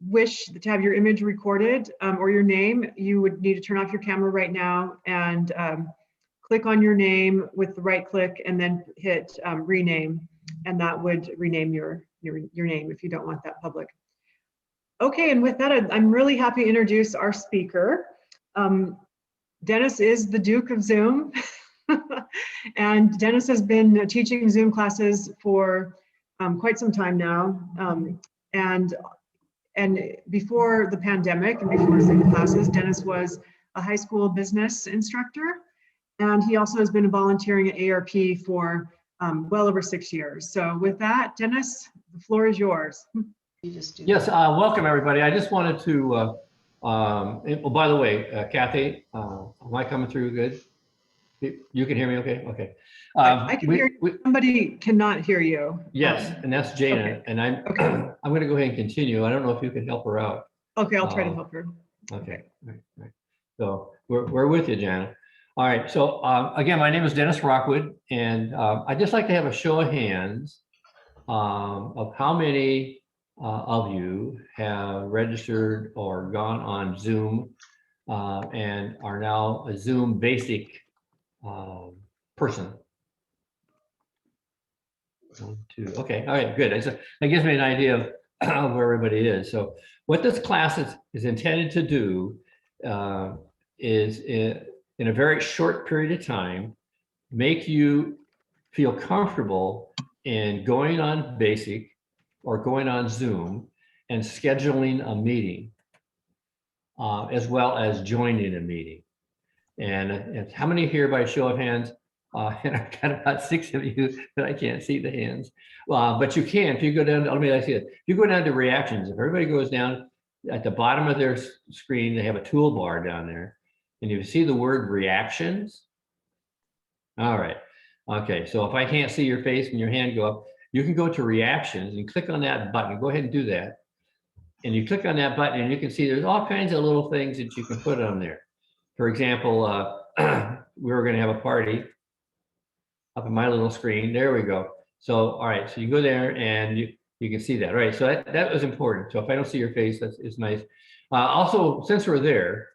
wish to have your image recorded or your name, you would need to turn off your camera right now and click on your name with the right click and then hit rename, and that would rename your name if you don't want that public. Okay, and with that, I'm really happy to introduce our speaker. Dennis is the Duke of Zoom. And Dennis has been teaching Zoom classes for quite some time now. And before the pandemic and before Zoom classes, Dennis was a high school business instructor. And he also has been volunteering at ARP for well over 6 years. So with that, Dennis, the floor is yours. Yes, welcome everybody. I just wanted to, oh, by the way, Kathy, am I coming through good? You can hear me okay? Okay. I can hear you. Somebody cannot hear you. Yes, and that's Jana. Okay. And I'm going to go ahead and continue. I don't know if you can help her out. Okay, I'll try to help her. Okay, right. So we're with you, Jana. All right, so again, my name is Dennis Rockwood, and I'd just like to have a show of hands of how many of you have registered or gone on Zoom and are now a Zoom basic person. 1, 2, okay, all right, good. That gives me an idea of where everybody is. So what this class is intended to do is in a very short period of time, make you feel comfortable in going on basic or going on Zoom and scheduling a meeting, as well as joining a meeting. And how many here by show of hands? And I've got about 6 of you, but I can't see the hands. But you can, if you go down, let me see it. If you go down to reactions, if everybody goes down at the bottom of their screen, they have a toolbar down there. And you see the word reactions. All right. Okay. So if I can't see your face and your hand go up, you can go to reactions and click on that button. Go ahead and do that. And you click on that button and you can see there's all kinds of little things that you can put on there. For example, we were going to have a party up in my little screen. There we go. So, all right. So you go there and you can see that. All right. So that was important. So if I don't see your face, it's nice. Also, since we're there,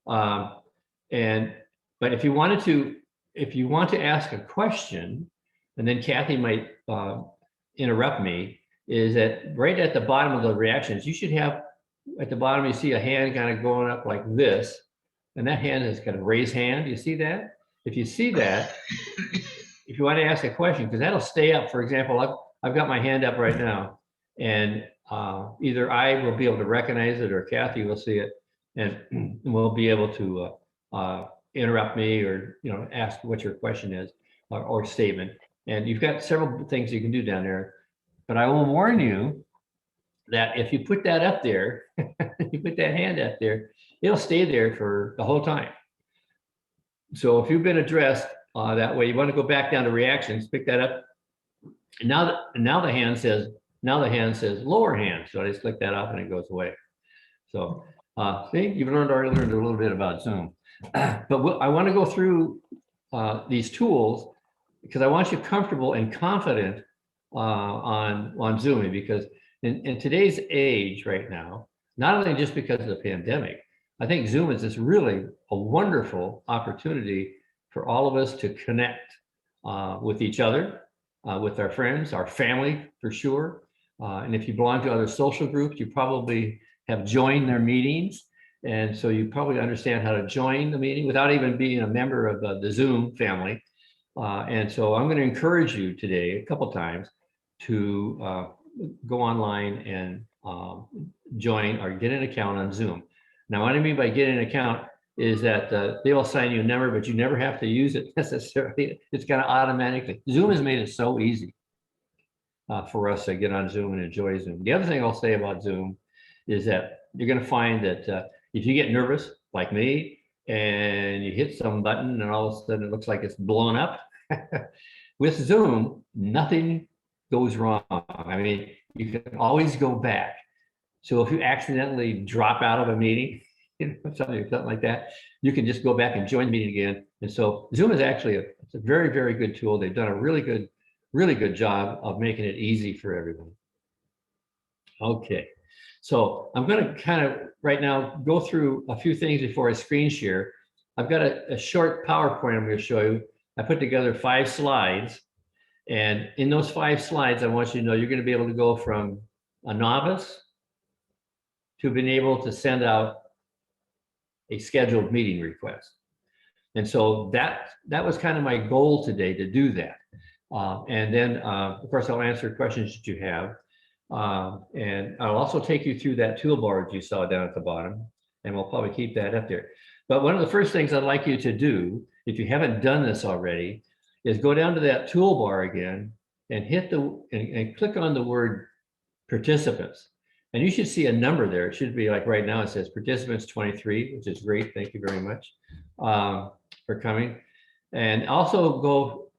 but if you want to ask a question, and then Kathy might interrupt me, is that right at the bottom of the reactions, you should have at the bottom, you see a hand kind of going up like this, and that hand is kind of raised hand. You see that? If you see that, if you want to ask a question, because that'll stay up. For example, I've got my hand up right now, and either I will be able to recognize it or Kathy will see it, and we'll be able to interrupt me or ask what your question is or statement. And you've got several things you can do down there, but I will warn you that if you put that up there, you put that hand up there, it'll stay there for the whole time. So if you've been addressed that way, you want to go back down to reactions, pick that up. And now the hand says lower hand. So I just click that off and it goes away. So see, you've already learned a little bit about Zoom. But I want to go through these tools because I want you comfortable and confident on Zooming, because in today's age right now, not only just because of the pandemic, I think Zoom is just really a wonderful opportunity for all of us to connect with each other, with our friends, our family for sure. And if you belong to other social groups, you probably have joined their meetings. And so you probably understand how to join the meeting without even being a member of the Zoom family. And so I'm going to encourage you today a couple times to go online and join or get an account on Zoom. Now, what I mean by get an account is that they will assign you a number, but you never have to use it necessarily. It's kind of automatically. Zoom has made it so easy for us to get on Zoom and enjoy Zoom. The other thing I'll say about Zoom is that you're going to find that if you get nervous, like me, and you hit some button and all of a sudden it looks like it's blown up, with Zoom, nothing goes wrong. I mean, you can always go back. So if you accidentally drop out of a meeting, something like that, you can just go back and join the meeting again. And so Zoom is actually it's a very, very good tool. They've done a really good job of making it easy for everyone. Okay, So I'm going to kind of right now go through a few things before I screen share. I've got a short PowerPoint I'm going to show you. I put together 5 slides. And in those 5 slides, I want you to know you're going to be able to go from a novice to being able to send out a scheduled meeting request. And so that was kind of my goal today, to do that. And then, of course, I'll answer questions that you have. And I'll also take you through that toolbar that you saw down at the bottom, and we'll probably keep that up there. But one of the first things I'd like you to do, if you haven't done this already, is go down to that toolbar again and hit and click on the word participants. And you should see a number there. It should be like right now, it says participants 23, which is great. Thank you very much for coming. And also go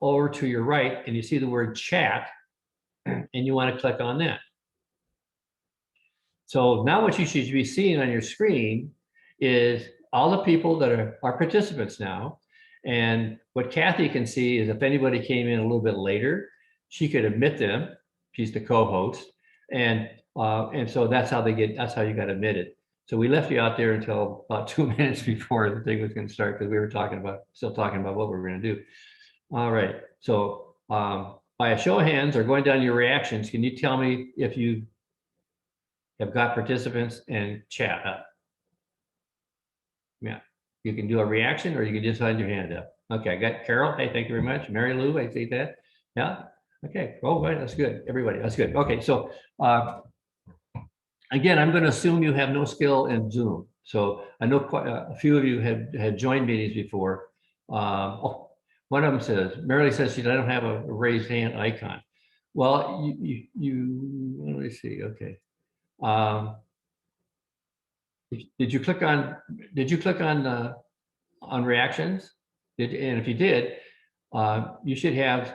over to your right and you see the word chat, and you want to click on that. So now what you should be seeing on your screen is all the people that are participants now. And what Kathy can see is if anybody came in a little bit later, she could admit them. She's the co-host. And so that's how you got admitted. So we left you out there until about 2 minutes before the thing was going to start, because we were still talking about what we were going to do. All right. So by a show of hands or going down your reactions, can you tell me if you have got participants and chat up? Yeah, you can do a reaction or you can just hold your hand up. Okay, I got Carol. Hey, thank you very much. Mary Lou, I see that. Yeah. Okay. Oh, right. That's good. Everybody, that's good. Okay. So again, I'm going to assume you have no skill in Zoom. So I know quite a few of you had joined meetings before. Oh, one of them says, Mary says I don't have a raised hand icon. Well, let me see. Okay. Did you click on reactions? And if you did, you should have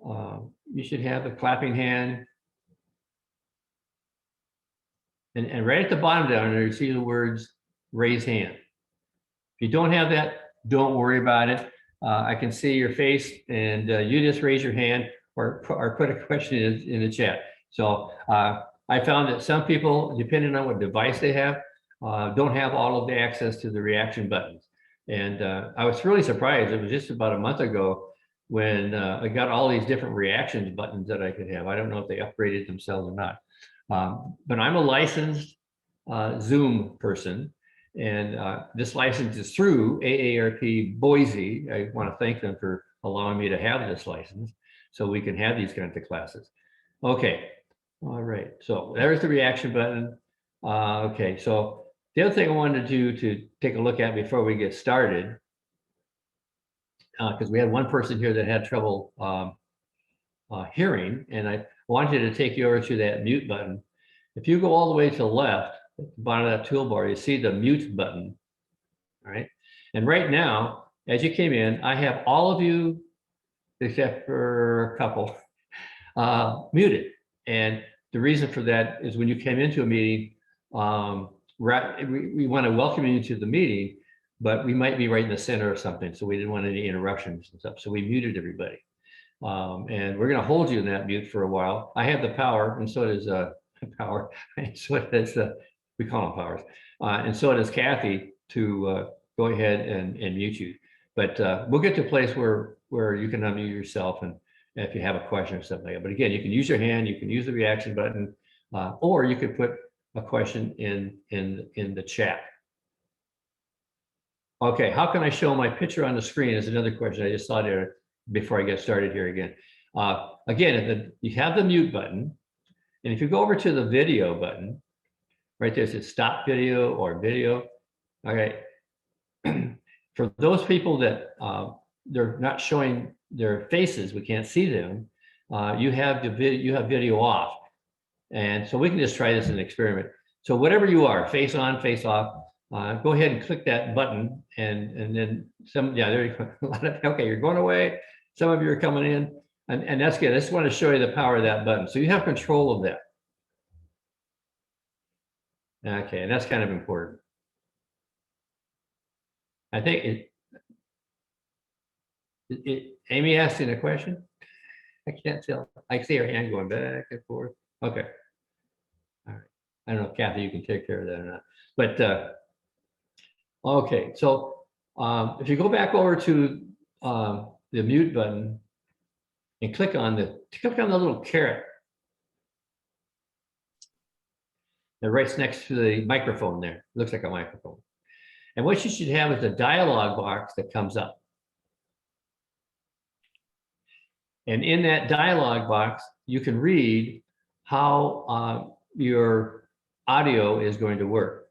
a clapping hand, and right at the bottom down there you see the words raise hand. If you don't have that, don't worry about it. I can see your face, and you just raise your hand or put a question in the chat. So I found that some people, depending on what device they have, don't have all of the access to the reaction buttons. And I was really surprised. It was just about a month ago when I got all these different reactions buttons that I could have. I don't know if they upgraded themselves or not. But I'm a licensed Zoom person, and this license is through AARP Boise. I want to thank them for allowing me to have this license so we can have these kinds of classes. Okay, all right, so there's the reaction button. Okay, so the other thing I wanted to take a look at before we get started, because we had one person here that had trouble hearing, and I wanted to take you over to that mute button. If you go all the way to the left, at the bottom of that toolbar, you see the mute button, all right? And right now, as you came in, I have all of you, except for a couple, muted. And the reason for that is when you came into a meeting, we want to welcome you to the meeting, but we might be right in the center of something, so we didn't want any interruptions and stuff, so we muted everybody. And we're going to hold you in that mute for a while. I have the power, and so does power, and so does we call them powers, and so does Kathy to go ahead and mute you. But we'll get to a place where you can unmute yourself, and if you have a question or something like that. But again, you can use your hand, you can use the reaction button, or you could put a question in the chat. Okay, how can I show my picture on the screen is another question I just saw there before I get started here again. Again, you have the mute button, and if you go over to the video button, right there, it says stop video or video. Okay, for those people that they're not showing their faces, we can't see them, you have video off. And so we can just try this as an experiment. So whatever you are, face on, face off, go ahead and click that button, and then there you go. Okay, you're going away. Some of you are coming in, and that's good. I just want to show you the power of that button. So you have control of that. Okay, and that's kind of important. I think Amy asking a question? I can't tell. I see her hand going back and forth. Okay. All right. I don't know, Kathy, you can take care of that or not. But okay, so if you go back over to the mute button and click on the little caret. It right next to the microphone there. Looks like a microphone. And what you should have is a dialog box that comes up. And in that dialog box, you can read how your audio is going to work.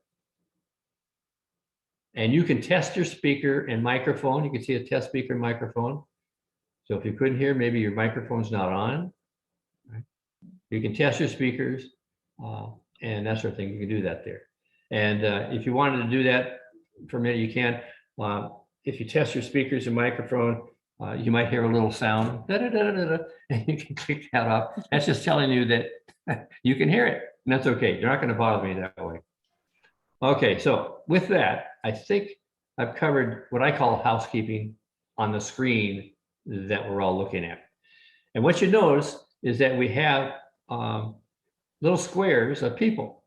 And you can test your speaker and microphone. You can see a test speaker and microphone. So if you couldn't hear, maybe your microphone's not on. Right? You can test your speakers and that sort of thing. You can do that there. And if you wanted to do that for a minute, you can. If you test your speakers and microphone, you might hear a little sound, da, da, da, da, da, and you can click that off. That's just telling you that you can hear it, and that's okay. You're not going to bother me that way. Okay, so with that, I think I've covered what I call housekeeping on the screen that we're all looking at. And what you notice is that we have little squares of people.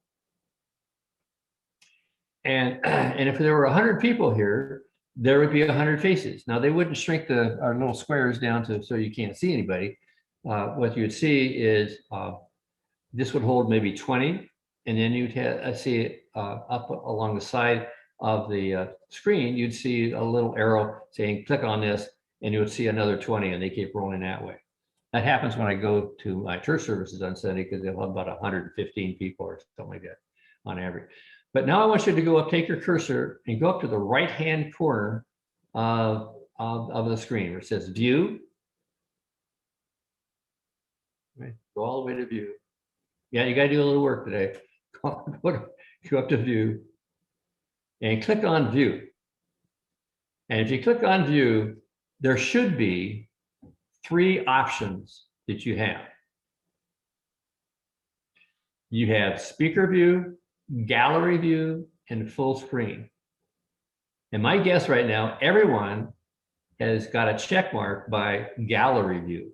And if there were 100 people here, there would be 100 faces. Now they wouldn't shrink our little squares down to so you can't see anybody. What you would see is this would hold maybe 20, and then you'd see it up along the side of the screen. You'd see a little arrow saying click on this, and you would see another 20, and they keep rolling that way. That happens when I go to my church services on Sunday because they'll have about 115 people or something like that on average. But now I want you to go up, take your cursor and go up to the right-hand corner of the screen where it says view. Right. Go all the way to view. Yeah, you got to do a little work today. Go up to view and click on view. And if you click on view, there should be 3 options that you have. You have speaker view, gallery view, and full screen. And my guess right now, everyone has got a check mark by gallery view.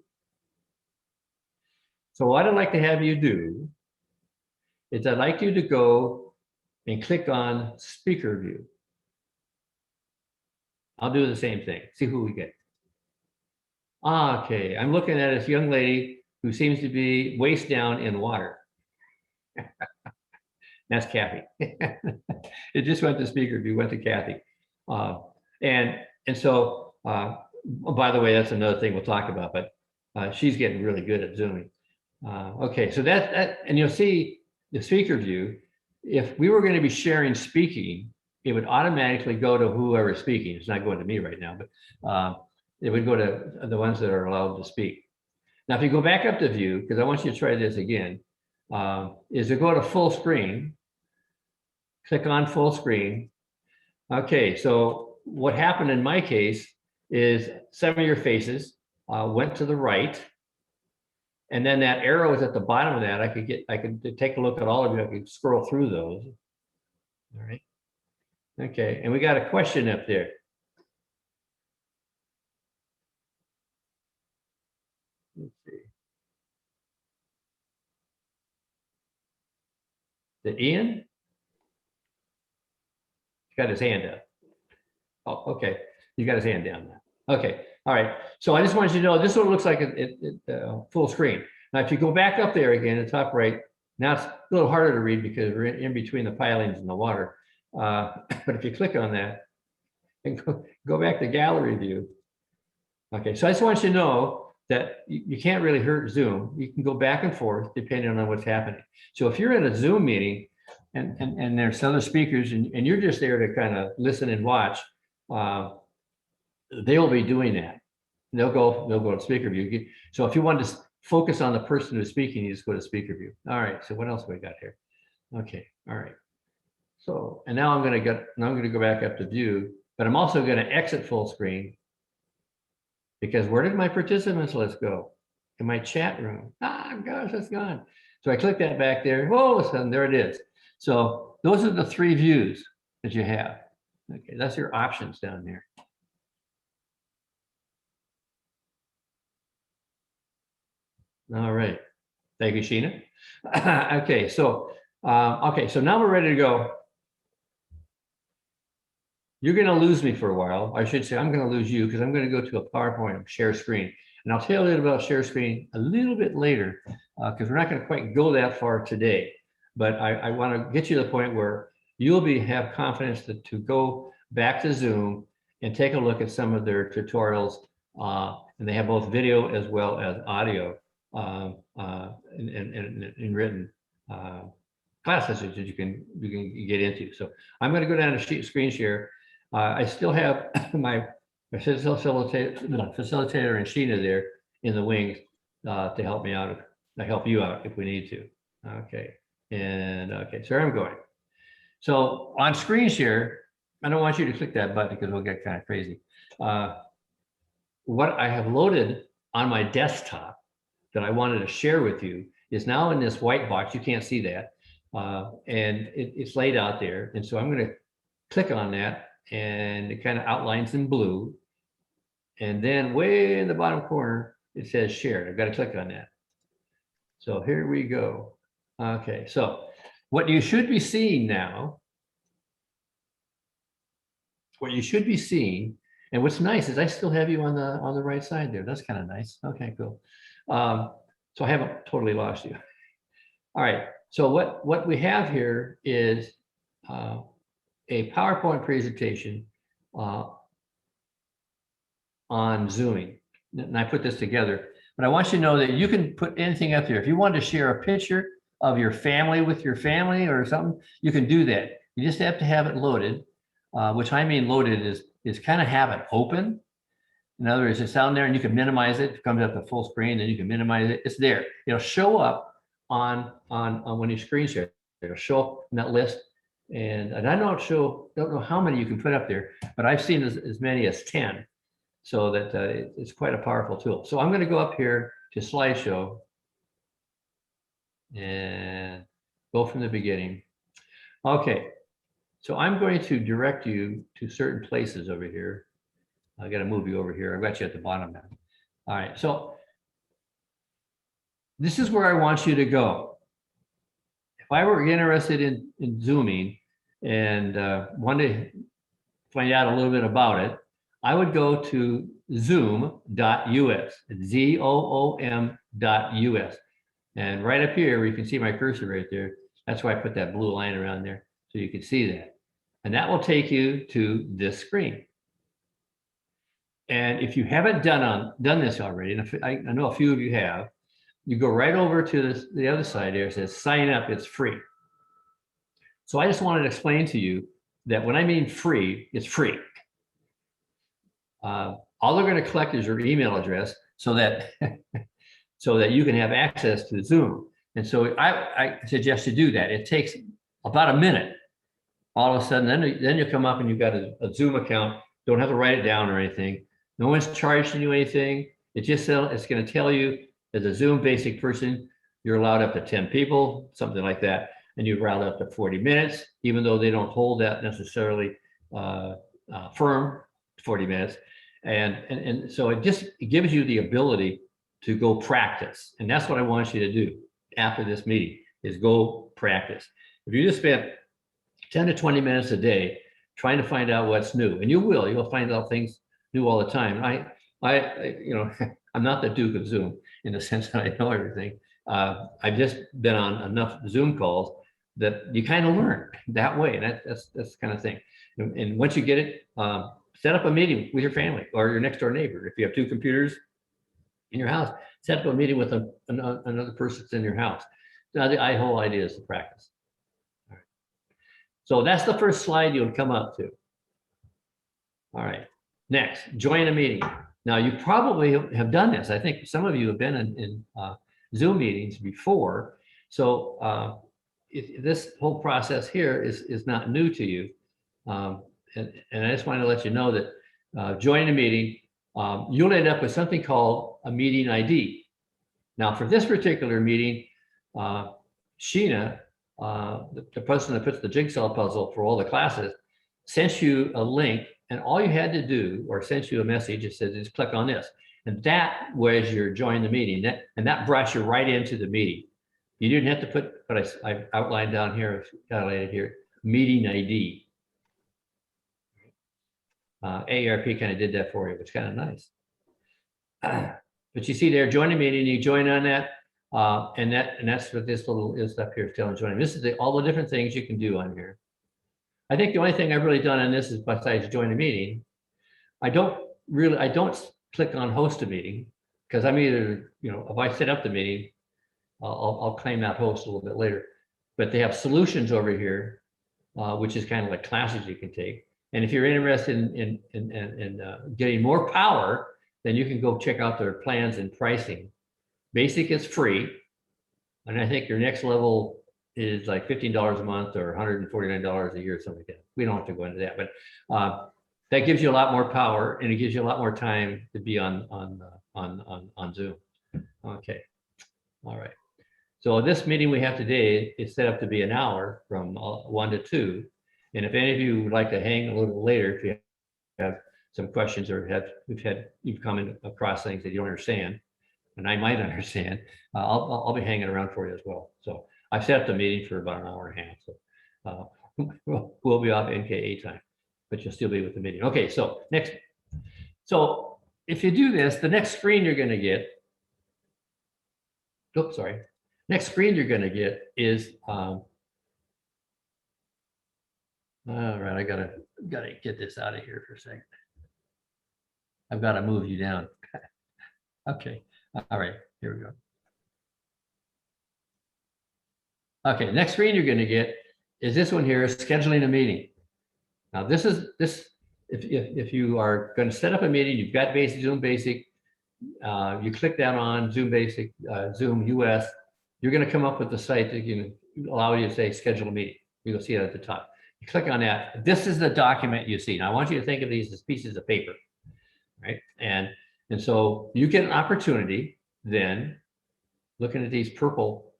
So what I'd like to have you do is I'd like you to go and click on speaker view. I'll do the same thing, see who we get. Okay, I'm looking at this young lady who seems to be waist down in water. That's Kathy. It just went to speaker view, went to Kathy. And so, by the way, that's another thing we'll talk about, but she's getting really good at Zooming. Okay, so that, and you'll see the speaker view. If we were going to be sharing speaking, it would automatically go to whoever's speaking. It's not going to me right now, but it would go to the ones that are allowed to speak. Now, if you go back up to view, because I want you to try this again, is to go to full screen, click on full screen. Okay, so what happened in my case is some of your faces went to the right, and then that arrow is at the bottom of that. I could take a look at all of you. I could scroll through those. All right. Okay, and we got a question up there. Let's see. Is it Ian? He's got his hand up. Oh, okay. He's got his hand down now. Okay. All right. So I just wanted you to know this is what it looks like at full screen. Now, if you go back up there again, the top right, now it's a little harder to read because we're in between the pilings and the water. But if you click on that and go back to gallery view. Okay. So I just want you to know that you can't really hurt Zoom. You can go back and forth depending on what's happening. So if you're in a Zoom meeting and there's other speakers and you're just there to kind of listen and watch, they'll be doing that. They'll go to speaker view. So if you want to focus on the person who's speaking, you just go to speaker view. All right. So what else we got here? Okay. All right. So, and now I'm going to go back up to view, but I'm also going to exit full screen because where did my participants list go? In my chat room. Ah, gosh, it's gone. So I click that back there. Oh, all of a sudden, there it is. So those are the 3 views that you have. Okay, that's your options down there. All right. Thank you, Sheena. Okay, so Okay, so now we're ready to go. You're going to lose me for a while. I should say I'm going to lose you because I'm going to go to a PowerPoint share screen. And I'll tell you about share screen a little bit later because we're not going to quite go that far today. But I want to get you to the point where you'll have confidence to go back to Zoom and take a look at some of their tutorials. And they have both video as well as audio in written classes that you can get into. So I'm going to go down to screen share. I still have my facilitator and Sheena there in the wings to help me out, to help you out if we need to. Okay, and okay, so I'm going. So on screen share, I don't want you to click that button because we'll get kind of crazy. What I have loaded on my desktop that I wanted to share with you is now in this white box. You can't see that. And it's laid out there. And so I'm going to click on that and it kind of outlines in blue. And then way in the bottom corner, it says share. I've got to click on that. So here we go. Okay, so what you should be seeing now, and what's nice is I still have you on the right side there. That's kind of nice. Okay, cool. So I haven't totally lost you. All right. So what we have here is a PowerPoint presentation on Zooming. And I put this together, but I want you to know that you can put anything up there. If you want to share a picture of your family with your family or something, you can do that. You just have to have it loaded, which I mean loaded is kind of have it open. In other words, it's down there and you can minimize it. It comes up to full screen, then you can minimize it. It's there. It'll show up on when you screen share. It'll show up in that list. And I don't know how many you can put up there, but I've seen as many as 10. So that it's quite a powerful tool. So I'm going to go up here to slideshow and go from the beginning. Okay, so I'm going to direct you to certain places over here. I got to move you over here. I've got you at the bottom now. All right, so this is where I want you to go. If I were interested in Zooming and wanted to find out a little bit about it, I would go to zoom.us, ZOOM.us. And right up here, where you can see my cursor right there, that's why I put that blue line around there so you can see that. And that will take you to this screen. And if you haven't done this already, and I know a few of you have, you go right over to the other side there. It says sign up, it's free. So I just wanted to explain to you that when I mean free, it's free. All they're going to collect is your email address so that you can have access to Zoom. And so I suggest you do that. It takes about a minute. All of a sudden, then you come up and you've got a Zoom account. Don't have to write it down or anything. No one's charging you anything. It's going to tell you as a Zoom basic person, you're allowed up to 10 people, something like that. And you're allowed up to 40 minutes, even though they don't hold that necessarily firm 40 minutes. And so it gives you the ability to go practice. And that's what I want you to do after this meeting is go practice. If you just spend 10 to 20 minutes a day trying to find out what's new, and you'll find out things new all the time. I'm not the Duke of Zoom in the sense that I know everything. I've just been on enough Zoom calls that you kind of learn that way. And that's the kind of thing. And once you get it, set up a meeting with your family or your next door neighbor. If you have 2 computers in your house, set up a meeting with another person that's in your house. Now, the whole idea is to practice. All right. So that's the first slide you'll come up to. All right. Next, join a meeting. Now, you probably have done this. I think some of you have been in Zoom meetings before. So this whole process here is not new to you. And I just want to let you know that joining a meeting, you'll end up with something called a meeting ID. Now, for this particular meeting, Sheena, the person that puts the jigsaw puzzle for all the classes, sent you a link, and all you had to do, or sent you a message that says, just click on this. And that was your join the meeting. And that brought you right into the meeting. You didn't have to put what I outlined down here, highlighted here, meeting ID. AARP kind of did that for you, which is kind of nice. But you see there, join a meeting, you join on that, and that's what this little is up here telling join. This is all the different things you can do on here. I think the only thing I've really done on this is besides join a meeting, I don't click on host a meeting because I'm either, if I set up the meeting, I'll claim that host a little bit later. But they have solutions over here, which is kind of like classes you can take. And if you're interested in getting more power, then you can go check out their plans and pricing. Basic is free. And I think your next level is like $15 a month or $149 a year or something like that. We don't have to go into that, but that gives you a lot more power and it gives you a lot more time to be on Zoom. Okay, all right. So this meeting we have today is set up to be an hour from 1 to 2. And if any of you would like to hang a little bit later, if you have some questions or you've come across things that you don't understand, and I might understand, I'll be hanging around for you as well. So I've set up the meeting for about an hour and a half. So we'll be off NKA time, but you'll still be with the meeting. Okay, so next. So if you do this, the next screen you're going to get, oops, sorry. Next screen you're going to get is, all right, I gotta get this out of here for a second. I've got to move you down. Okay, all right, here we go. Okay, next screen you're going to get is this one here, scheduling a meeting. Now this, if you are going to set up a meeting, you've got basic, Zoom Basic, you click down on Zoom Basic, Zoom US, you're going to come up with the site that can allow you to say schedule a meeting. You'll see it at the top. You click on that. This is the document you see. Now I want you to think of these as pieces of paper, right? And so you get an opportunity then, looking at these purple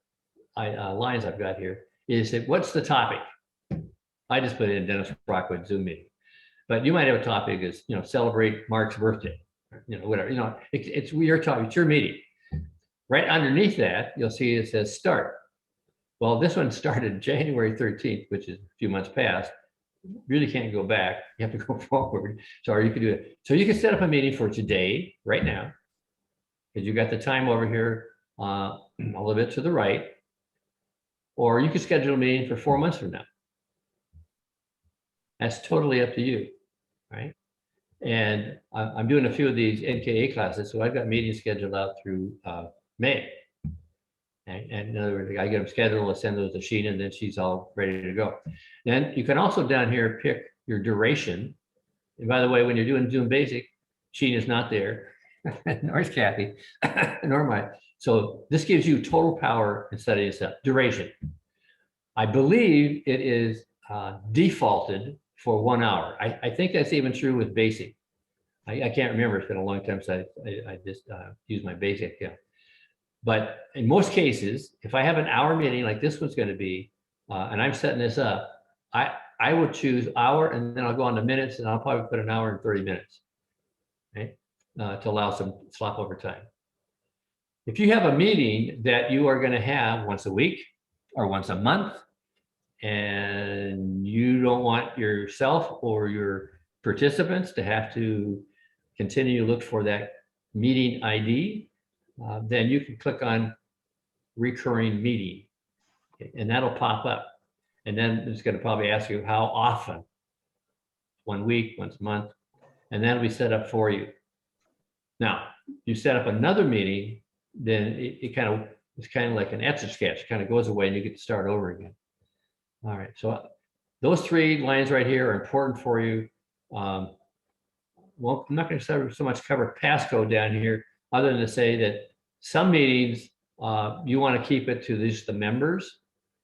lines I've got here, is that what's the topic? I just put in Dennis Rockwood Zoom meeting, but you might have a topic is, celebrate Mark's birthday, whatever, it's your topic, it's your meeting. Right underneath that, you'll see it says start. Well, this one started January 13th, which is a few months past. Really can't go back. You have to go forward. So you can do it. So you can set up a meeting for today, right now, because you got the time over here a little bit to the right, or you can schedule a meeting for 4 months from now. That's totally up to you, right? And I'm doing a few of these NKA classes, so I've got meetings scheduled out through May. And in other words, I get them scheduled, I send those to Sheena, and then she's all ready to go. Then you can also down here pick your duration. And by the way, when you're doing Zoom Basic, Sheena's not there, nor is Kathy, nor mine. So this gives you total power in setting this up. Duration. I believe it is defaulted for 1 hour. I think that's even true with Basic. I can't remember. It's been a long time since I just used my Basic. Yeah. But in most cases, if I have an hour meeting like this one's going to be, and I'm setting this up, I will choose hour and then I'll go on to minutes and I'll probably put an hour and 30 minutes, right? To allow some slop over time. If you have a meeting that you are going to have once a week or once a month, and you don't want yourself or your participants to have to continue to look for that meeting ID, then you can click on recurring meeting, and that'll pop up. And then it's going to probably ask you how often, 1 week, once a month, and that'll be set up for you. Now, you set up another meeting, then it's kind of like an etch a sketch, it kind of goes away and you get to start over again. All right, so those 3 lines right here are important for you. Well, I'm not going to so much cover passcode down here, other than to say that some meetings, you want to keep it to just the members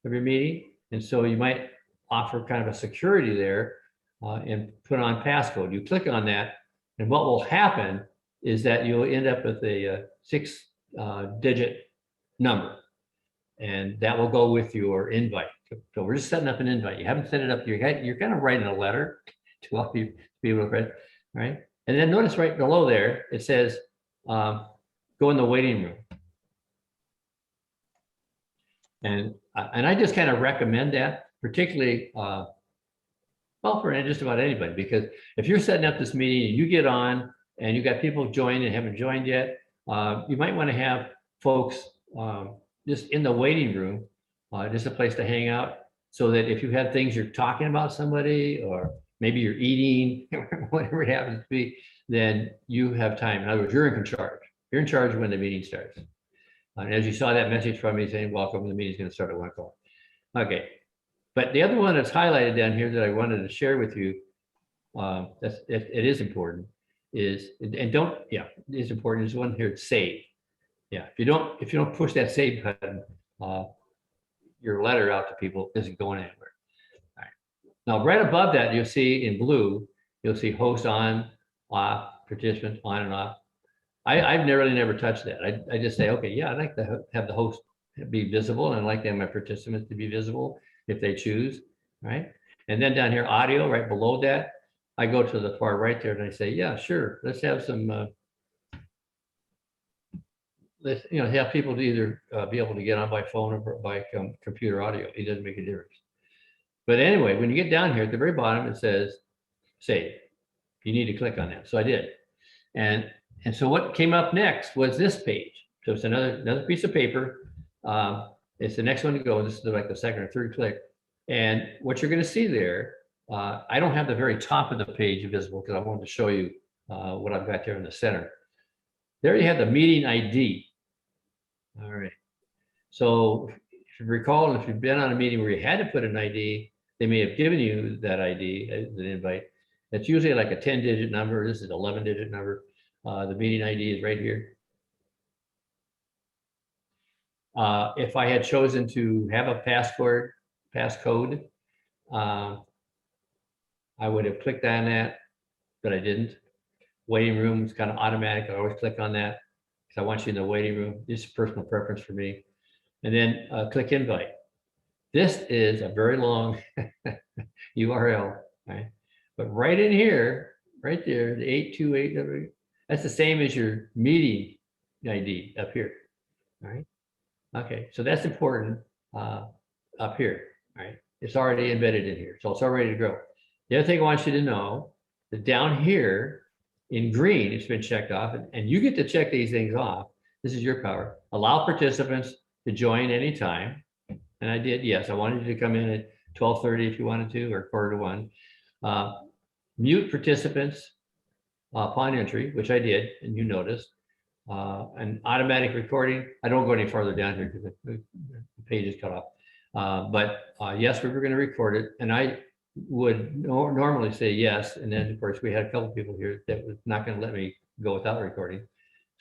of your meeting. And so you might offer kind of a security there and put on passcode. You click on that, and what will happen is that you'll end up with a 6-digit number, and that will go with your invite. So we're just setting up an invite. You haven't set it up. You're kind of writing a letter to all you be able to read, right? And then notice right below there, it says, go in the waiting room. And I just kind of recommend that, particularly, well, for just about anybody, because if you're setting up this meeting and you get on and you got people joined and haven't joined yet, you might want to have folks just in the waiting room, just a place to hang out, so that if you have things you're talking about somebody, or maybe you're eating, whatever it happens to be, then you have time. In other words, you're in charge. You're in charge when the meeting starts. And as you saw that message from me saying, welcome, the meeting's going to start at 1 o'clock. Okay. But the other one that's highlighted down here that I wanted to share with you, it is important, is, and don't, yeah, it is important, is one here, save. Yeah, if you don't push that save button, your letter out to people isn't going anywhere. All right. Now, right above that, you'll see in blue, you'll see host on, off, participants on and off. I've never touched that. I just say, okay, yeah, I'd like to have the host be visible, and I'd like to have my participants to be visible if they choose, right? And then down here, audio, right below that, I go to the far right there and I say, yeah, sure, let's have some, let's, have people to either be able to get on by phone or by computer audio. It doesn't make a difference. But anyway, when you get down here at the very bottom, it says save. You need to click on that. So I did. And so what came up next was this page. So it's another piece of paper. It's the next one to go. This is like the second or third click. And what you're going to see there, I don't have the very top of the page visible because I wanted to show you what I've got there in the center. There you have the meeting ID. All right. So if you recall, if you've been on a meeting where you had to put an ID, they may have given you that ID as an invite. That's usually like a 10-digit number. This is an 11-digit number. The meeting ID is right here. If I had chosen to have a passcode, I would have clicked on that, but I didn't. Waiting room is kind of automatic. I always click on that because I want you in the waiting room. This is personal preference for me. And then click invite. This is a very long URL, right? But right in here, right there, the 828, that's the same as your meeting ID up here, all right? Okay, so that's important up here, all right? It's already embedded in here, so it's all ready to go. The other thing I want you to know that down here in green, it's been checked off, and you get to check these things off. This is your power. Allow participants to join anytime. And I did, yes, I wanted you to come in at 12:30 if you wanted to, or 1:45. Mute participants upon entry, which I did, and you noticed. An automatic recording. I don't go any farther down here because the page is cut off. But yes, we were going to record it, and I would normally say yes. And then of course we had a couple people here that was not going to let me go without recording.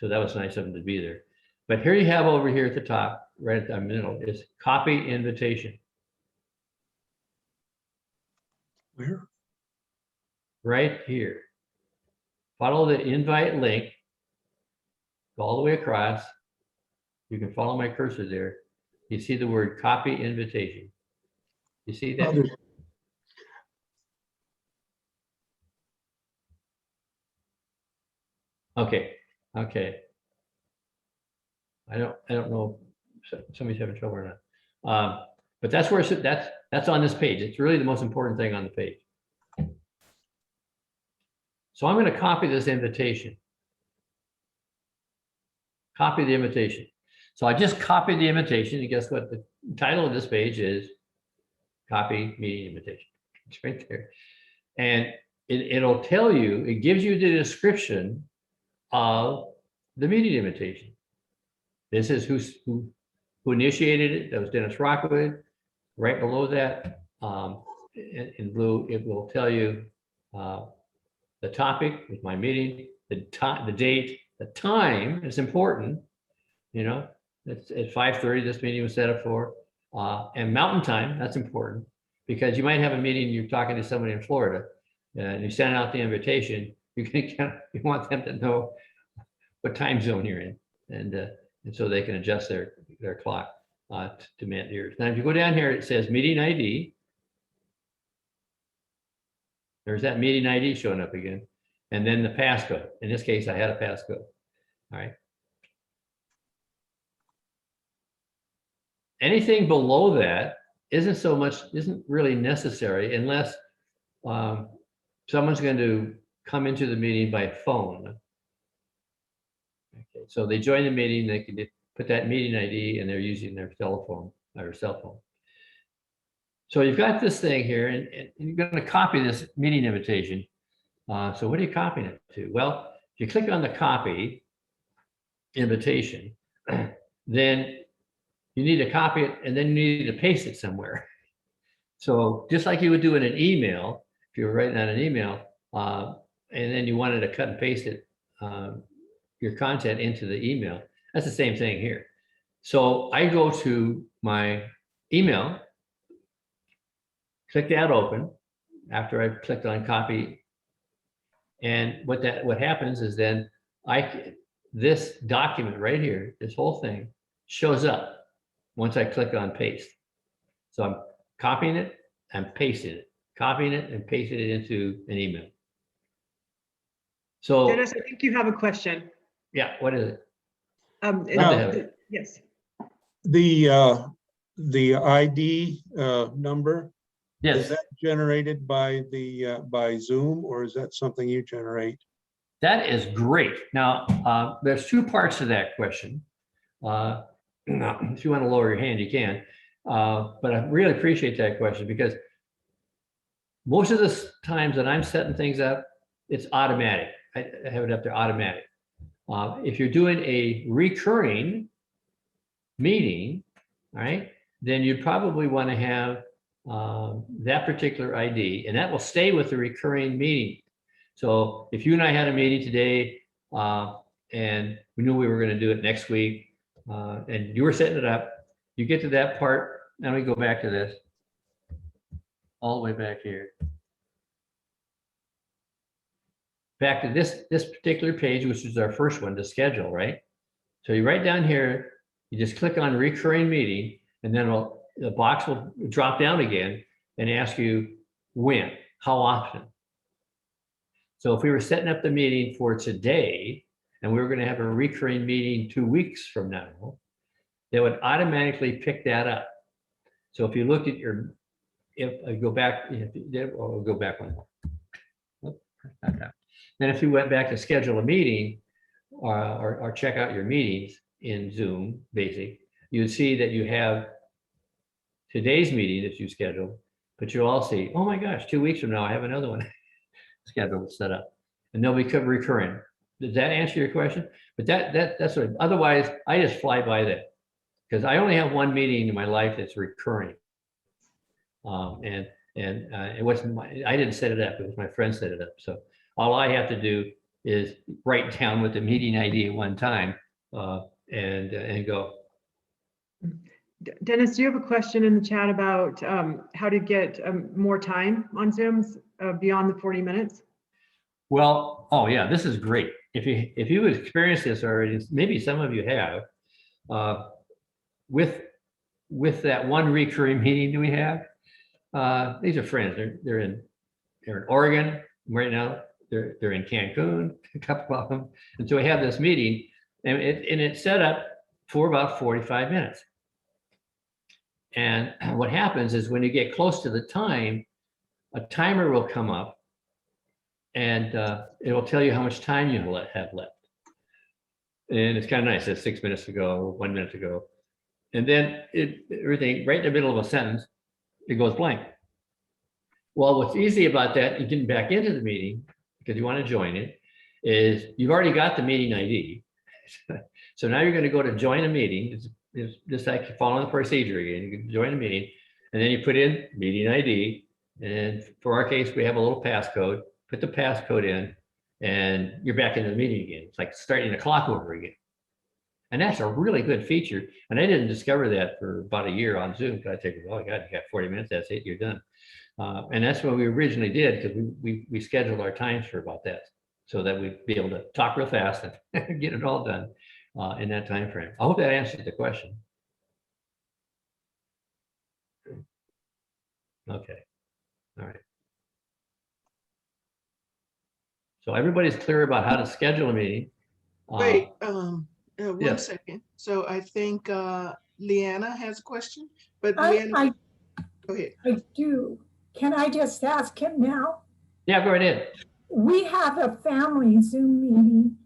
So that was nice of them to be there. But here you have over here at the top, right at the middle, is copy invitation. Where? Right here. Follow the invite link. Go all the way across. You can follow my cursor there. You see the word copy invitation. You see that? Okay. Okay. I don't know if somebody's having trouble or not. But that's where that's on this page. It's really the most important thing on the page. So I'm going to copy this invitation. Copy the invitation. So I just copied the invitation, and guess what? The title of this page is copy meeting invitation. It's right there. And it'll tell you, it gives you the description of the meeting invitation. This is who initiated it. That was Dennis Rockwood. Right below that, in blue, it will tell you the topic with my meeting, the date, the time is important. It's at 5:30. This meeting was set up for, and Mountain Time. That's important because you might have a meeting. You're talking to somebody in Florida, and you send out the invitation. You want them to know what time zone you're in, and so they can adjust their clock to match yours. Now, if you go down here, it says meeting ID. There's that meeting ID showing up again, and then the passcode. In this case, I had a passcode. All right. anything below that isn't really necessary unless someone's going to come into the meeting by phone. Okay, so they join the meeting, they can put that meeting ID and they're using their telephone or cell phone. So you've got this thing here and you're going to copy this meeting invitation. So what are you copying it to? Well, if you click on the copy invitation, then you need to copy it and then you need to paste it somewhere. So just like you would do in an email, if you were writing out an email, and then you wanted to cut and paste it, your content into the email, that's the same thing here. So I go to my email, click that open after I've clicked on copy. And what happens is then this document right here, this whole thing shows up once I click on paste. So I'm copying it and pasting it, copying it and pasting it into an email. So Dennis, I think you have a question. yeah, what is it? Yes. The ID number, Yes. is that generated by by Zoom, or is that something you generate? That is great. Now, there's two parts to that question. If you want to lower your hand, you can. But I really appreciate that question because most of the times that I'm setting things up, it's automatic. I have it up there automatic. If you're doing a recurring meeting, all right, then you'd probably want to have that particular ID, and that will stay with the recurring meeting. So if you and I had a meeting today and we knew we were going to do it next week and you were setting it up, you get to that part, now we go back to this, all the way back here. Back to this particular page, which is our first one to schedule, right? So you write down here, you just click on recurring meeting, and then the box will drop down again and ask you when, how often. So if we were setting up the meeting for today, and we were going to have a recurring meeting 2 weeks from now, they would automatically pick that up. So if you looked at if I go back, I'll go back one. Then if you went back to schedule a meeting or check out your meetings in Zoom, basically, you'd see that you have today's meeting that you scheduled, but you'll all see, oh my gosh, 2 weeks from now, I have another one scheduled set up, and they'll be recurring. Does that answer your question? But that's what, otherwise I just fly by that because I only have one meeting in my life that's recurring. And it wasn't I didn't set it up, it was my friend set it up. So all I have to do is write down with the meeting ID at one time and go. Dennis, do you have a question in the chat about how to get more time on Zooms beyond the 40 minutes? Well, oh yeah, this is great. If you experienced this already, maybe some of you have, with that one recurring meeting we have, these are friends. They're in Oregon right now. They're in Cancun, a couple of them, and so we have this meeting, and it's set up for about 45 minutes. And what happens is when you get close to the time, a timer will come up, and it will tell you how much time you have left. And it's kind of nice. It's 6 minutes to go, 1 minute to go, and then everything right in the middle of a sentence, it goes blank. Well, what's easy about that, and getting back into the meeting, because you want to join it, is you've already got the meeting ID. So now you're going to go to join a meeting. It's just like following the procedure again. You can join a meeting, and then you put in meeting ID. And for our case, we have a little passcode. Put the passcode in, and you're back in the meeting again. It's like starting the clock over again. And that's a really good feature. And I didn't discover that for about a year on Zoom. Because I think, oh my God, you got 40 minutes. That's it. You're done. And that's what we originally did, because we scheduled our times for about that, so that we'd be able to talk real fast and get it all done in that time frame. I hope that answers the question. Okay. All right. So everybody's clear about how to schedule a meeting. Wait, one yes. second. So I think Leanna has a question, but I Leanna, go ahead. I do. Can I just ask him now? Yeah, go right ahead. We have a family Zoom meeting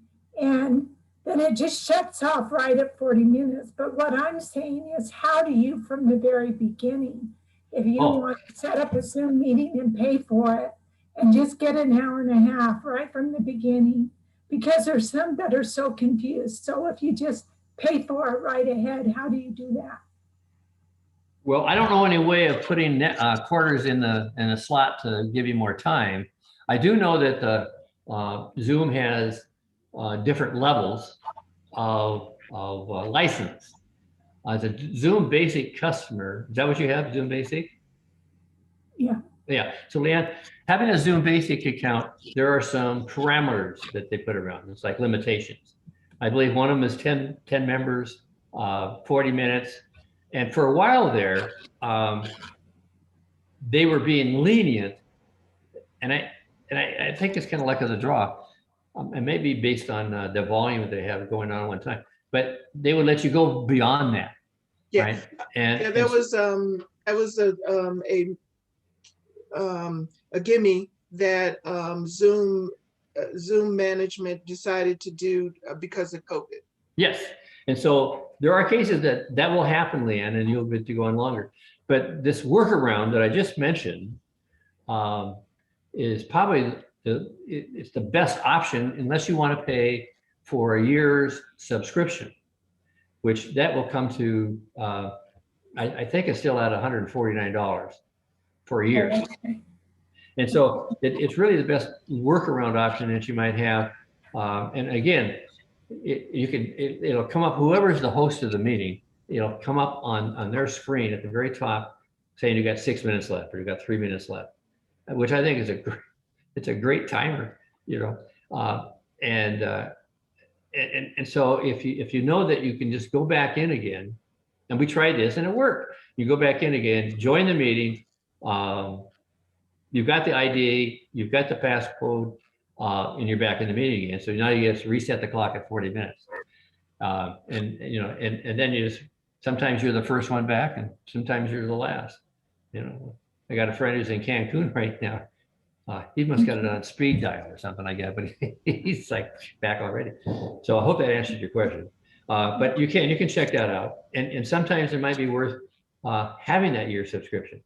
and then it just shuts off right at 40 minutes. But what I'm saying is, how do you, from the very beginning, if you want to set up a Zoom meeting and pay for it and just get an hour and a half right from the beginning? Because there's some that are so confused. So if you just pay for it right ahead, how do you do that? Well, I don't know any way of putting quarters in a slot to give you more time. I do know that the Zoom has different levels of license. As a Zoom Basic customer, is that what you have, Zoom Basic? Yeah. Yeah. So Leanne, having a Zoom Basic account, there are some parameters that they put around. It's like limitations. I believe one of them is 10 members, 40 minutes. And for a while there, they were being lenient. And I think it's kind of luck of the draw. And maybe based on the volume that they have going on at one time. But they would let you go beyond that. Yeah. Right. And yeah, that was a gimme that Zoom management decided to do because of COVID. Yes. And so there are cases that will happen, Leanne, and you'll get to go on longer. But this workaround that I just mentioned is probably it's the best option unless you want to pay for a year's subscription, which that will come to, I think it's still at $149 for a year. Okay. And so it's really the best workaround option that you might have. And again, it'll come up, whoever's the host of the meeting, it'll come up on their screen at the very top saying you got 6 minutes left or you got 3 minutes left, which I think is it's a great timer, and so if you know that you can just go back in again, and we tried this and it worked. You go back in again, join the meeting. You've got the ID, you've got the passcode, and you're back in the meeting again. So now you just reset the clock at 40 minutes. And then you just, sometimes you're the first one back and sometimes you're the last. I got a friend who's in Cancun right now. He must got it on speed dial or something like that, but he's like back already. So I hope that answered your question. But you can check that out. And sometimes it might be worth having that year subscription,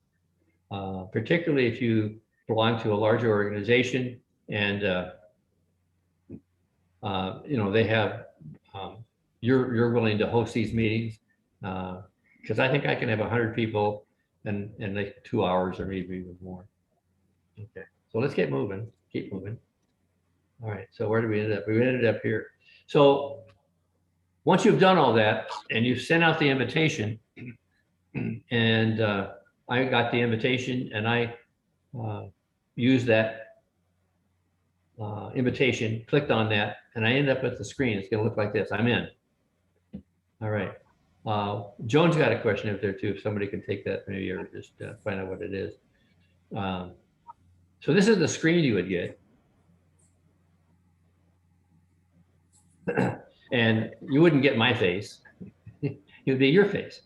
particularly if you belong to a larger organization and they have you're willing to host these meetings, because I think I can have 100 people in like 2 hours or maybe even more. Okay, so let's keep moving. All right, so where did we end up? We ended up here. So once you've done all that and you've sent out the invitation, and I got the invitation and I used that invitation, clicked on that, and I ended up with the screen. It's going to look like this. I'm in. All right. Joan's got a question up there too, if somebody can take that maybe or just find out what it is. So this is the screen you would get. And you wouldn't get my face. It would be your face.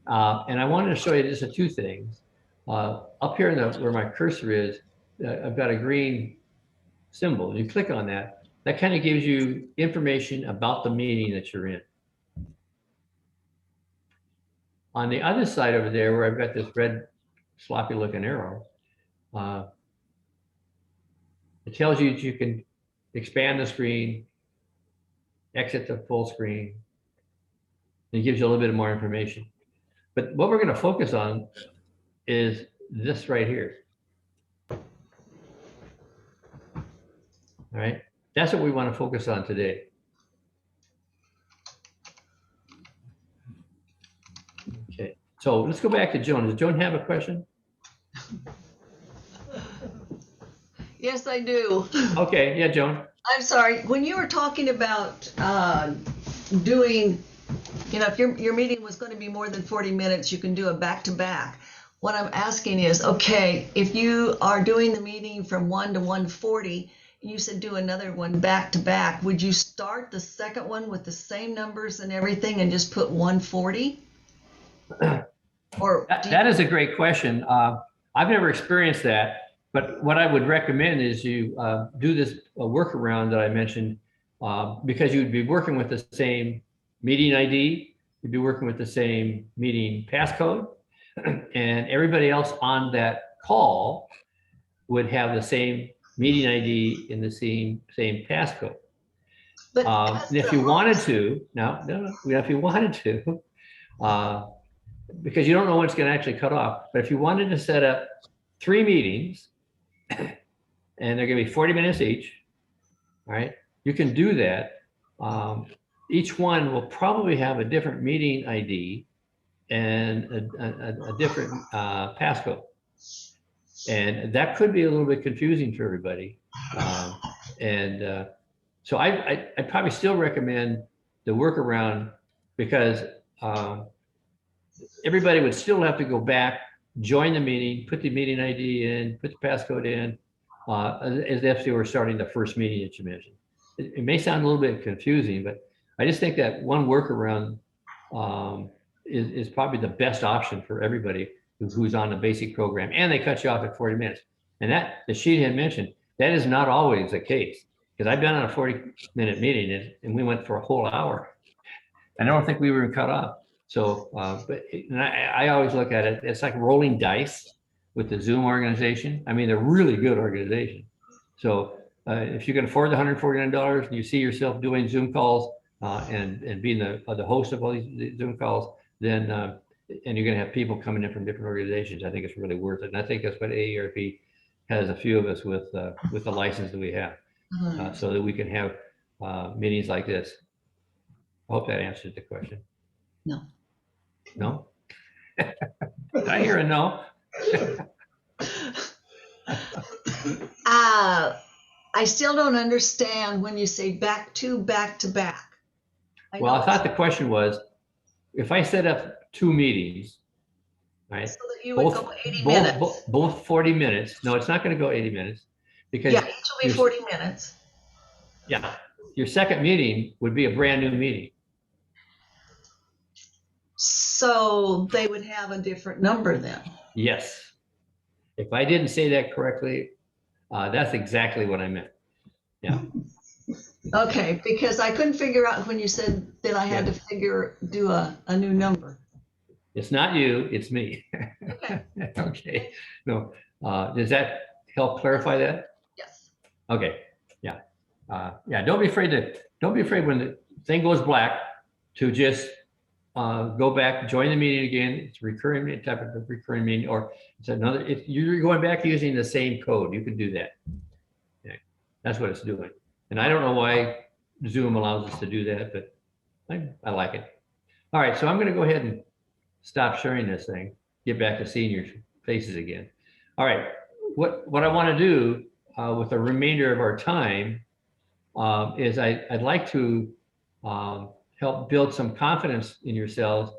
And I wanted to show you just two things. Up here where my cursor is, I've got a green symbol. You click on that. That kind of gives you information about the meeting that you're in. On the other side over there, where I've got this red sloppy looking arrow, it tells you that you can expand the screen, exit to full screen. It gives you a little bit more information. But what we're going to focus on is this right here. All right, that's what we want to focus on today. Okay, so let's go back to Joan. Does Joan have a question? Yes, I do. Okay, yeah, Joan. I'm sorry. When you were talking about doing, if your meeting was going to be more than 40 minutes, you can do a back-to-back. What I'm asking is, okay, if you are doing the meeting from 1 to 1:40, you said do another one back-to-back, would you start the second one with the same numbers and everything and just put 1:40? Or That is a great question. I've never experienced that, but what I would recommend is you do this workaround that I mentioned, because you'd be working with the same meeting ID, you'd be working with the same meeting passcode, and everybody else on that call would have the same meeting ID and the same passcode. but And if you wanted to, if you wanted to, because you don't know when it's going to actually cut off, but if you wanted to set up 3 meetings and they're going to be 40 minutes each, all right, you can do that. Each one will probably have a different meeting ID and a different passcode. And that could be a little bit confusing for everybody. So I'd probably still recommend the workaround, because everybody would still have to go back, join the meeting, put the meeting ID in, put the passcode in, as if they were starting the first meeting that you mentioned. It may sound a little bit confusing, but I just think that one workaround is probably the best option for everybody who's on the basic program, and they cut you off at 40 minutes. And that, the sheet had mentioned, that is not always the case, because I've been on a 40-minute meeting and we went for a whole hour. And I don't think we were cut off. So, I always look at it, it's like rolling dice with the Zoom organization. I mean, they're really good organization. So if you can afford the $149 and you see yourself doing Zoom calls and being the host of all these Zoom calls, then and you're going to have people coming in from different organizations, I think it's really worth it. And I think that's what AARP has a few of us with the license that we have, so that we can have meetings like this. I hope that answers the question. No. No? Did I hear a no? I still don't understand when you say back to back. Well, I thought the question was, if I set up 2 meetings, right? So that you would go 80 minutes. Both 40 minutes. No, it's not going to go 80 minutes, because Yeah, each will be 40 minutes. yeah, your second meeting would be a brand new meeting. So they would have a different number then. Yes. If I didn't say that correctly, that's exactly what I meant. Yeah. Okay, because I couldn't figure out when you said that I had to do a new number. It's not you, it's me. Okay. Okay. No, does that help clarify that? Yes. Okay. Yeah. Yeah. Don't be afraid when the thing goes black to just go back, join the meeting again. It's a recurring type of recurring meeting, or it's another. If you're going back using the same code, you can do that. Okay. That's what it's doing. And I don't know why Zoom allows us to do that, but I like it. All right, so I'm going to go ahead and stop sharing this thing, get back to seeing your faces again. All right, what I want to do with the remainder of our time is I'd like to help build some confidence in yourselves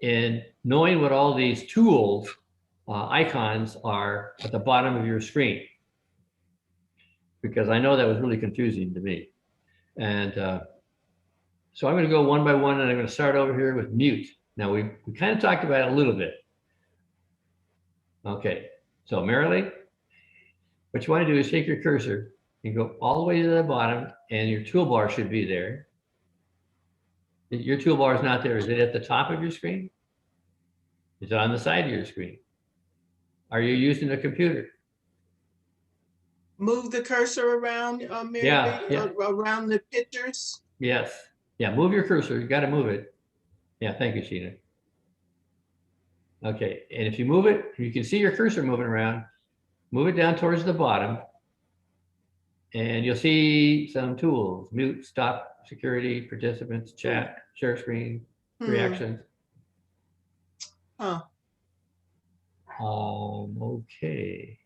in knowing what all these tools, icons are at the bottom of your screen, because I know that was really confusing to me. And so I'm going to go one by one, and I'm going to start over here with mute. Now we kind of talked about it a little bit. Okay, so Marilee, what you want to do is take your cursor and go all the way to the bottom, and your toolbar should be there. Your toolbar is not there. Is it at the top of your screen? Is it on the side of your screen? Are you using a computer? Move the cursor around, Mary, Yeah. around the pictures. Yes. Yeah, move your cursor. You got to move it. Yeah, thank you, Sheena. Okay, and if you move it, you can see your cursor moving around. Move it down towards the bottom, and you'll see some tools: mute, stop, security, participants, chat, share screen, reactions. Huh. Okay.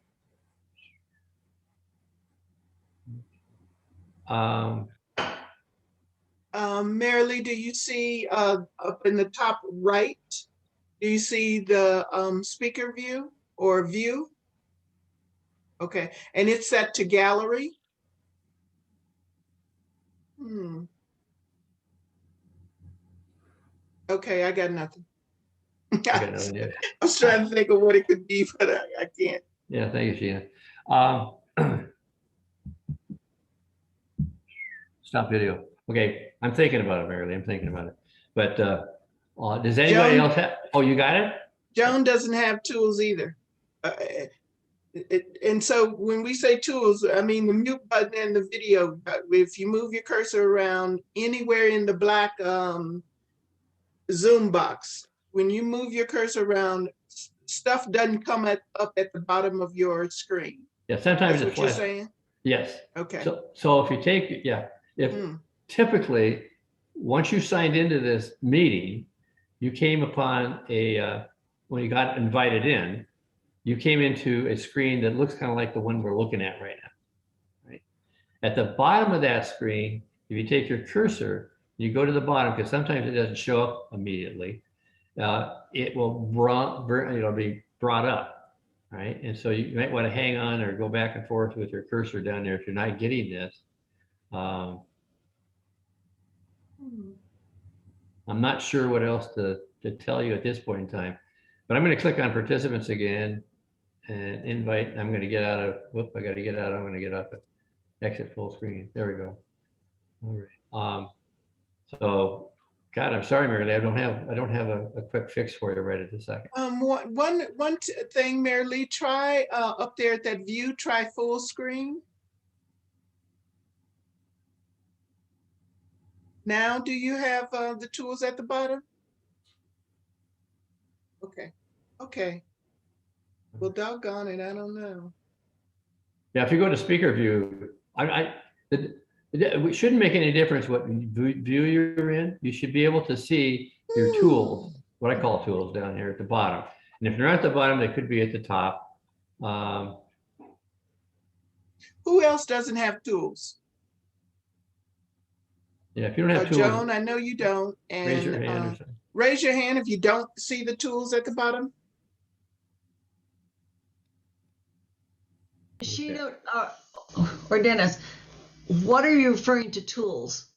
Marilee, do you see up in the top right, do you see the speaker view or view? Okay, and it's set to gallery. Okay, I got nothing. got nothing yet. I was trying to think of what it could be, but I can't. Yeah, thank you, Sheena. Stop video. Okay, I'm thinking about it, Mary Lee. I'm thinking about it. But does anybody Joan? else have? Oh, you got it? Joan doesn't have tools either. And so when we say tools, I mean the mute button and the video. If you move your cursor around anywhere in the black Zoom box, when you move your cursor around, stuff doesn't come up at the bottom of your screen. Yeah, sometimes That's it's what you're flash. saying? Yes. Okay. So if you take, if typically, once you signed into this meeting, you came upon when you got invited in, you came into a screen that looks kind of like the one we're looking at right now, right? At the bottom of that screen, if you take your cursor, you go to the bottom, because sometimes it doesn't show up immediately. It will it'll be brought up, right? And so you might want to hang on or go back and forth with your cursor down there if you're not getting this. I'm not sure what else to tell you at this point in time, but I'm going to click on participants again and invite. I'm going to get out of, whoop, I got to get out. I'm going to get off it. Exit full screen. There we go. All right. So, God, I'm sorry, Mary Lee. I don't have a quick fix for you right at this second. One thing, Mary Lee, try up there at that view, try full screen. Now, do you have the tools at the bottom? Okay. Okay. Well, doggone it, I don't know. Yeah, if you go to speaker view, it shouldn't make any difference what view you're in. You should be able to see your tools, what I call tools, down here at the bottom. And if they're not at the bottom, they could be at the top. Who else doesn't have tools? Yeah, if you don't have tools, Joan, I know you don't. And raise your hand or something. raise your hand if you don't see the tools at the bottom. Sheena, or Dennis, what are you referring to tools?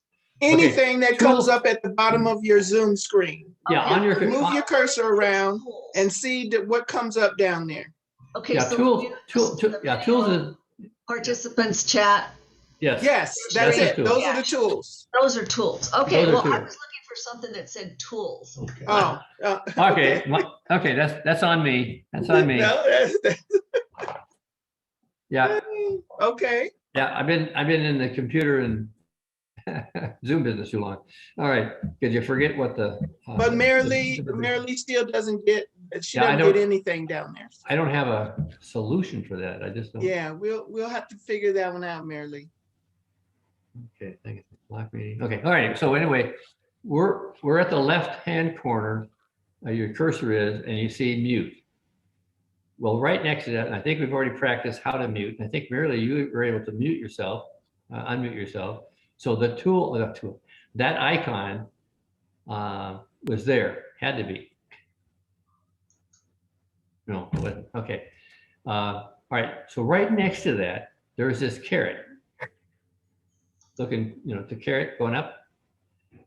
Anything that comes Tools. up at the bottom of your Zoom screen. Yeah, on your Move your cursor around and see what comes up down there. Okay, yeah, so tools is, participants chat. yes. Yes, that's it. tools. Those are the tools. Those are tools. Okay, Those are well, I tools. was looking for something that said tools. Okay. Oh. Okay, okay, that's on me. That's on me. No, Yeah, okay. yeah. I've been in the computer and Zoom business too long. All right, did you forget what the? But Mary Lee still doesn't get. She doesn't get anything down there. I don't have a solution for that. I just don't. Yeah, we'll have to figure that one out, Mary Lee. Okay, thank you. Block meeting. Okay, all right. So anyway, we're at the left-hand corner. Your cursor is, and you see mute. Well, right next to that, and I think we've already practiced how to mute. And I think Mary Lee, you were able to mute yourself, unmute yourself. So the tool, that icon was there, had to be. No, it wasn't. Okay. All right. So right next to that, there's this caret. Looking, the caret going up.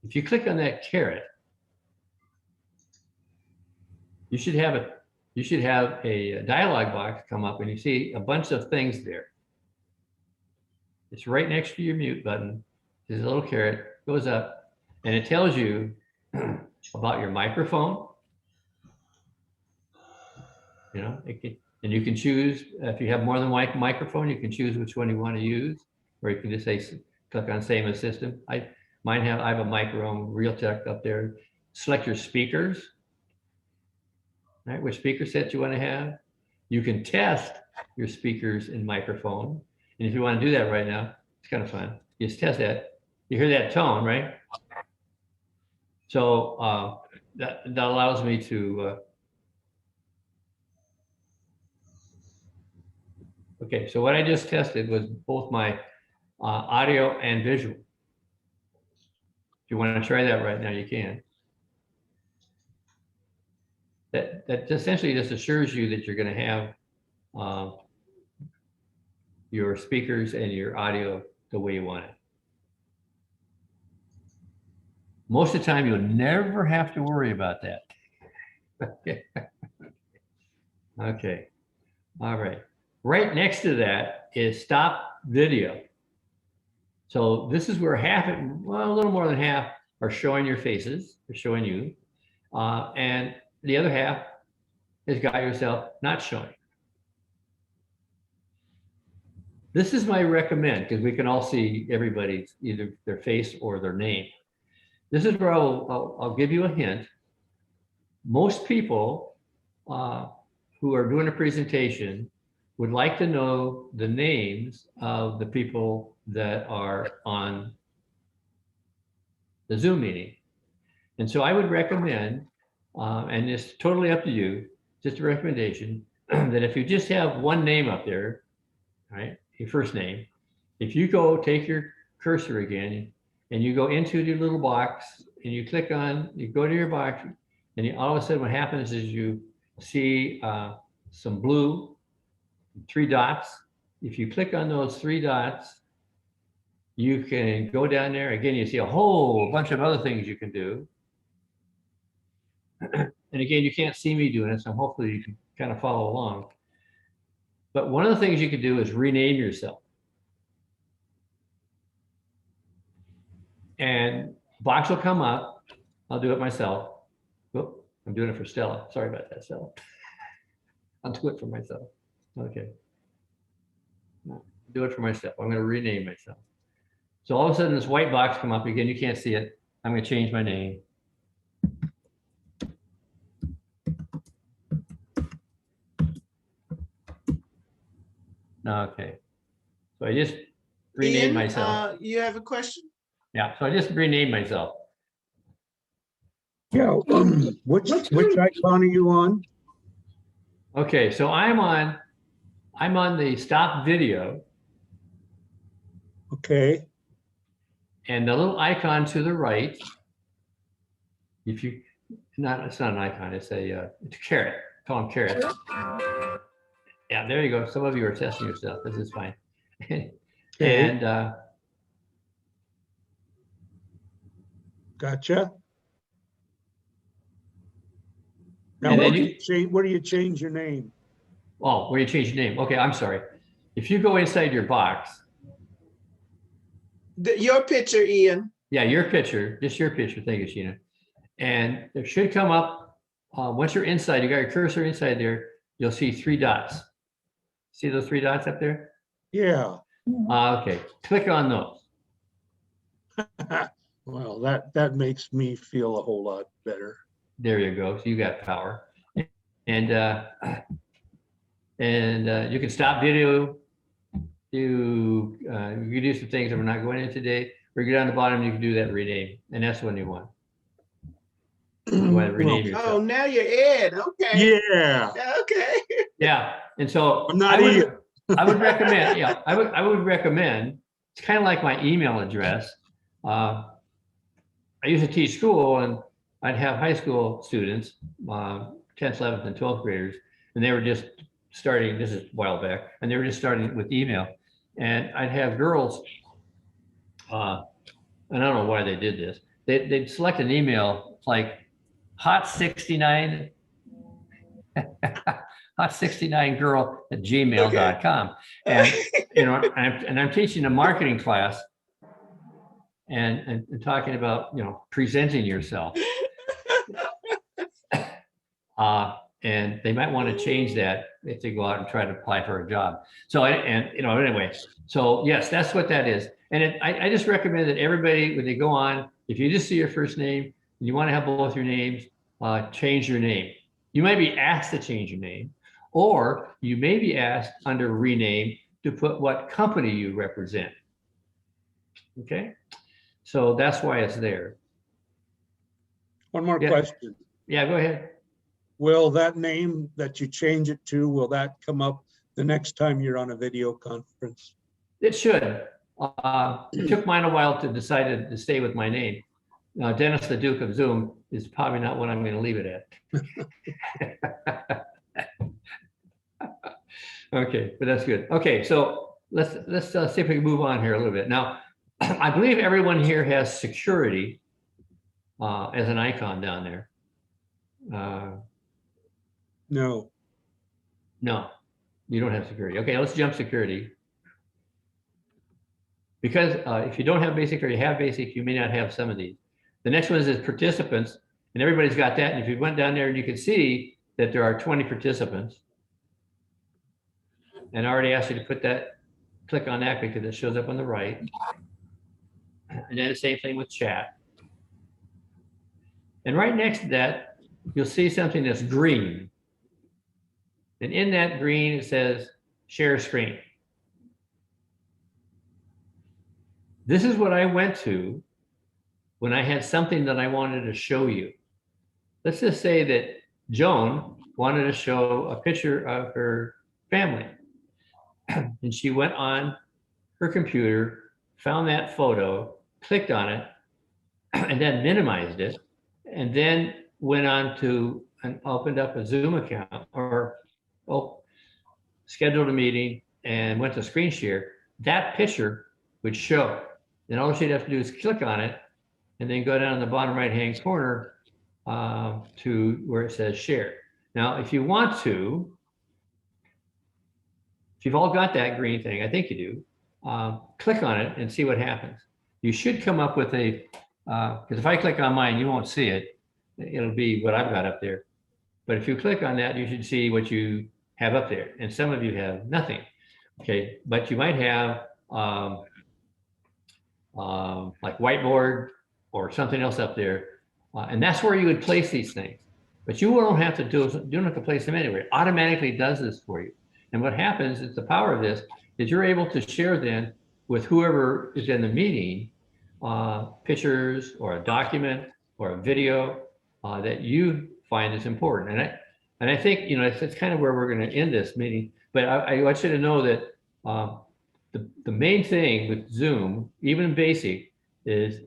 If you click on that caret, you should have a dialog box come up and you see a bunch of things there. It's right next to your mute button. There's a little caret, goes up, and it tells you about your microphone. And you can choose, if you have more than one microphone, you can choose which one you want to use, or you can just say, click on same as system. I have a microphone Realtek up there. Select your speakers, right? Which speaker set you want to have. You can test your speakers and microphone. And if you want to do that right now, it's kind of fun. You just test that. You hear that tone, right? So that allows me to, okay, so what I just tested was both my audio and visual. If you want to try that right now, you can. That essentially just assures you that you're going to have your speakers and your audio the way you want it. Most of the time, you'll never have to worry about that. Okay. All right. Right next to that is stop video. So this is where half, well, a little more than half are showing your faces, they're showing you. And the other half has got yourself not showing. This is my recommend, because we can all see everybody's either their face or their name. This is where I'll give you a hint. Most people who are doing a presentation would like to know the names of the people that are on the Zoom meeting. And so I would recommend, and it's totally up to you, just a recommendation, that if you just have one name up there, right, your first name, if you go take your cursor again and you go into your little box and you click on, you go to your box, and all of a sudden what happens is you see some blue 3 dots. If you click on those 3 dots, you can go down there. Again, you see a whole bunch of other things you can do. And again, you can't see me doing it, so hopefully you can kind of follow along. But one of the things you can do is rename yourself. And box will come up. I'll do it myself. Oh, I'm doing it for Stella. Sorry about that, Stella. I'll do it for myself. Okay. Do it for myself. I'm going to rename myself. So all of a sudden this white box come up again. You can't see it. I'm going to change my name. Okay. So I just renamed Ian, myself. you have a question? Yeah. So I just renamed myself. Yeah, which icon are you on? Okay. So I'm on the stop video, Okay, and the little icon to the right, if you, it's not an icon, it's a carrot. Call them carrots. Yeah, there you go. Some of you are testing yourself. This is fine. And gotcha. Now, And where then do you change your name? oh, where you change your name. Okay, I'm sorry. If you go inside your box, Your picture, Ian. yeah, your picture, just your picture. Thank you, Sheena. And it should come up, once you're inside, you got your cursor inside there, you'll see 3 dots. See those 3 dots up there? Yeah. Okay, click on those. Well, that makes me feel a whole lot better. There you go. So you got power. And you can stop video. You can do some things that we're not going into today. Or you go down the bottom, you can do that rename. And that's the one you want. You want to rename yourself. Oh, now you're Ed. Okay. Yeah. Okay. Yeah. And so I'm not I would recommend, yeah, I would recommend, it's kind of like my email address. I used to teach school, and I'd have high school students, 10th, 11th, and 12th graders, and they were just starting, this is a while back, and they were just starting with email. And I'd have girls, and I don't know why they did this, they'd select an email like hot69, hot69girl@gmail.com. And I'm teaching a marketing class and talking about presenting yourself. And they might want to change that if they go out and try to apply for a job. So anyway, so yes, that's what that is. And I just recommend that everybody, when they go on, if you just see your first name and you want to have both your names, change your name. You might be asked to change your name, or you may be asked under rename to put what company you represent. Okay, so that's why it's there. One more question. Yeah, go ahead. Will that name that you change it to, will that come up the next time you're on a video conference? It should. It took mine a while to decide to stay with my name. Now, Dennis the Duke of Zoom is probably not what I'm going to leave it at. Okay, but that's good. Okay, so let's see if we can move on here a little bit. Now, I believe everyone here has security as an icon down there. No. No, you don't have security. Okay, let's jump security. Because if you don't have basic or you have basic, you may not have some of these. The next one is participants, and everybody's got that. And if you went down there, you can see that there are 20 participants. And I already asked you to click on that because it shows up on the right. And then the same thing with chat. And right next to that, you'll see something that's green. And in that green, it says share screen. This is what I went to when I had something that I wanted to show you. Let's just say that Joan wanted to show a picture of her family. And she went on her computer, found that photo, clicked on it, and then minimized it, and then went on to and opened up a Zoom account or scheduled a meeting and went to screen share. That picture would show. Then all she'd have to do is click on it and then go down in the bottom right-hand corner to where it says share. Now, if you want to, if you've all got that green thing, I think you do, click on it and see what happens. You should come up with a, because if I click on mine, you won't see it. It'll be what I've got up there. But if you click on that, you should see what you have up there. And some of you have nothing. Okay, but you might have like whiteboard or something else up there. And that's where you would place these things. But you don't have to you don't have to place them anywhere. It automatically does this for you. And what happens is the power of this is you're able to share then with whoever is in the meeting, pictures or a document or a video that you find is important. And I think, you know, it's kind of where we're going to end this meeting. But I want you to know that the main thing with Zoom, even basic, is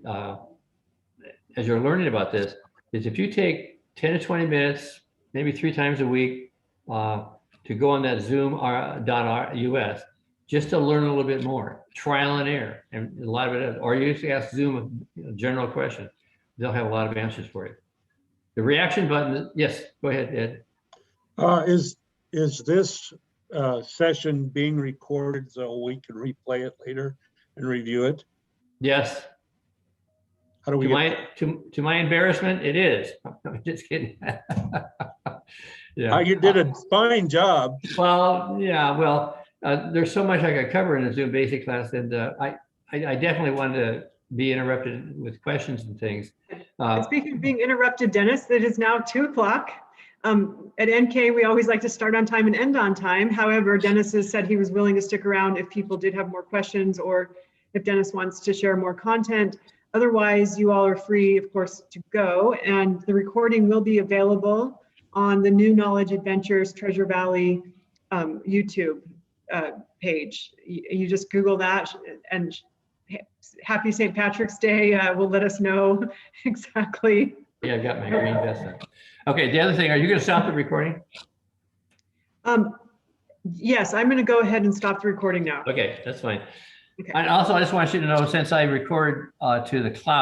as you're learning about this, is if you take 10 to 20 minutes, maybe 3 times a week, to go on that Zoom.us just to learn a little bit more, trial and error, and a lot of it, or you just ask Zoom a general question, they'll have a lot of answers for you. The reaction button, yes, go ahead, Ed. Is this session being recorded so we can replay it later and review it? Yes. How do we To my embarrassment, it is. I'm just kidding. Yeah. You did a fine job. Well, yeah, well, there's so much I could cover in a Zoom basic class, and I definitely wanted to be interrupted with questions and things. And speaking of being interrupted, Dennis, it is now 2 o'clock. At NK, we always like to start on time and end on time. However, Dennis has said he was willing to stick around if people did have more questions or if Dennis wants to share more content. Otherwise, you all are free, of course, to go. And the recording will be available on the New Knowledge Adventures Treasure Valley YouTube page. You just Google that, and Happy St. Patrick's Day will let us know exactly. Yeah, I got my green vest on. Okay, the other thing, are you going to stop the recording? Yes, I'm going to go ahead and stop the recording now. Okay, that's fine. Okay. And also, I just want you to know, since I record to the cloud,